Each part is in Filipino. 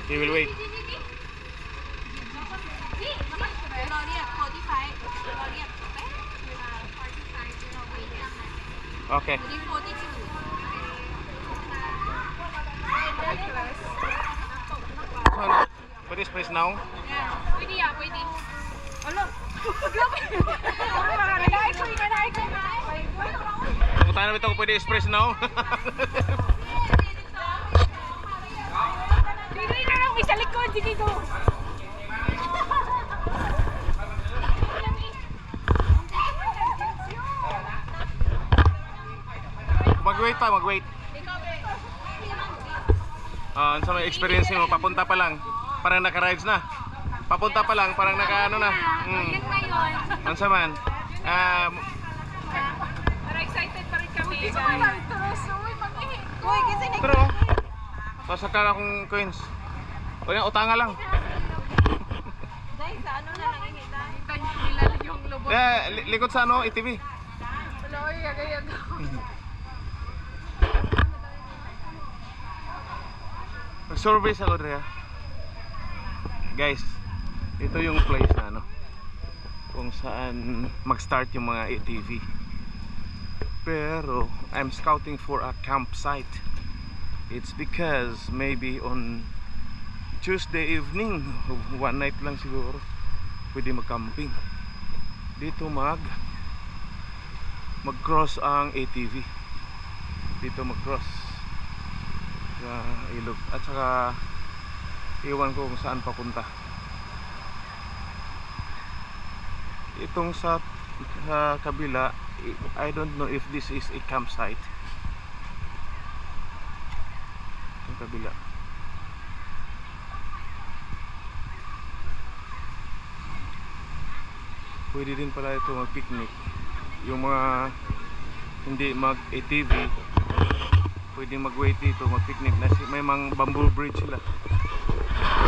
He will wait. Okay. Pwede space now? Pwede ya, pwede. Ano? Kung tayo na ito, pwede express now? Bigay na lang, may sa likod, dito. Mag-wait pa, mag-wait. Ano sa may experience mo? Papunta pa lang. Parang naka-rides na. Papunta pa lang, parang naka-ano na. Ano sa man? Pero excited pa rin kami, guys. Pero, sasakal akong coins. O yan, utanga lang. Dahil sa ano na lang inita? Nila yung lubot. Likod sa ano, ATV. Wala ko yung gagayag. Mag-survey ako rin. Guys, ito yung place na ano, kung saan mag-start yung mga ATV. Pero I'm scouting for a campsite. It's because maybe on Tuesday evening, one night lang siguro, pwede mag-camping. Dito mag-cross ang ATV. Dito mag-cross sa ilog. At saka iwan ko kung saan papunta. Itong sa kabila, I don't know if this is a campsite. Itong kabila. Pwede din pala ito mag-picnic. Yung mga hindi mag-ATV, pwede mag-wait dito, mag-picnic. May mga bamboo bridge sila.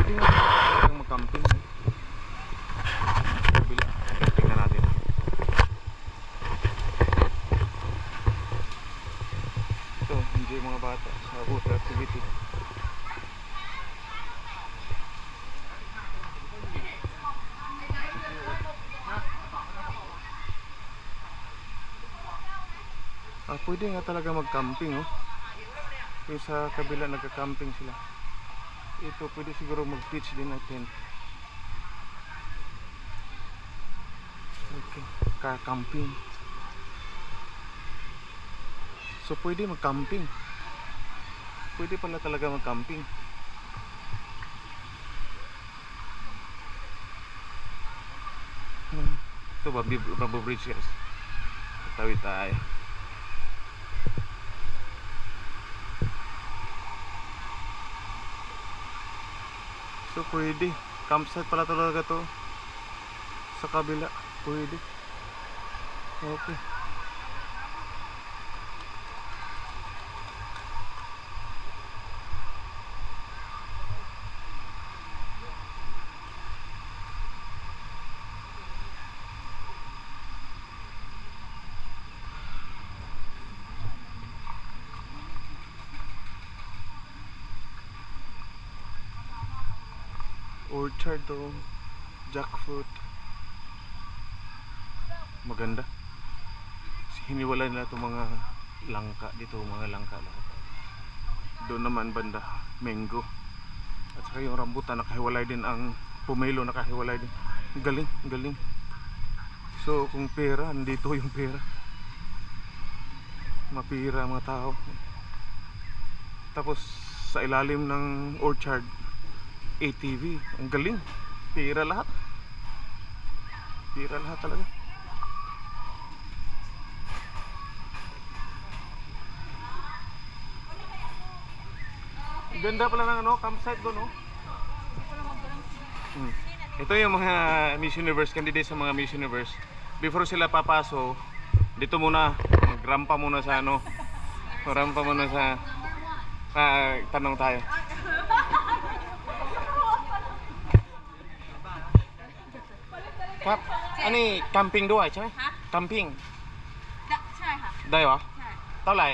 Pwede nga mag-camping. Kabila. Tingnan natin. Ito, enjoy mga bata sa water activity. Pwede nga talaga mag-camping, oh. Yung sa kabila nagka-camping sila. Ito pwede siguro mag-pitch din na tent. Okay, ka-camping. So pwede mag-camping. Pwede pala talaga mag-camping. Ito bamboo bridge, guys. Tawid tayo. So pwede, campsite pala talaga to sa kabila, pwede. Okay. Orchard to, jackfruit. Maganda. Hiniwala nila itong mga langka dito, mga langka lahat. Doon naman banda, mango. At saka yung rambutan nakahiwalay din, ang pomelo nakahiwalay din. Galing, galing. So kung pera, nandito yung pera. Mapira mga tao. Tapos sa ilalim ng orchard, ATV, ang galing. Pira lahat. Pira lahat talaga. Ganda pala ng ano, campsite doon, no? Ito yung mga Miss Universe, candidates sa mga Miss Universe. Before sila papaso, dito muna, magrampa muna sa ano. Magrampa muna sa tanong tayo.ครับอันนี้ camping ด้วยใช่ไหม camping ใช่ค่ะ ได้เหรอ ใช่ เท่าไหร่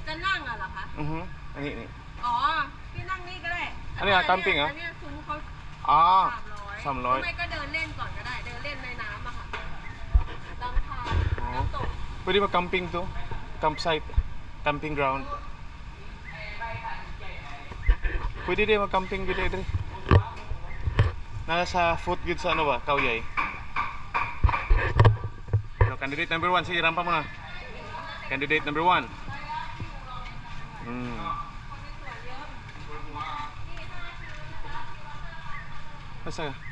จะนั่งอะเหรอคะ อันนี้ อ๋อพี่นั่งนี่ก็ได้ อันนี้อะแคมปิ้งเหรอ อันเนี้ยซุ้มเขา อ๋อ 300 หรือไม่ 300 ก็เดินเล่นก่อนก็ได้ เดินเล่นในน้ำอะค่ะลำธาร อ๋อ น้ำตก Pwede ba camping to? Campsite? Camping ground? Pwede din mag-camping gid diri. Nasa foot gid sa ano ba? Kawyay. So, candidate number 1, sige rampa mo na. Candidate number 1. Asa?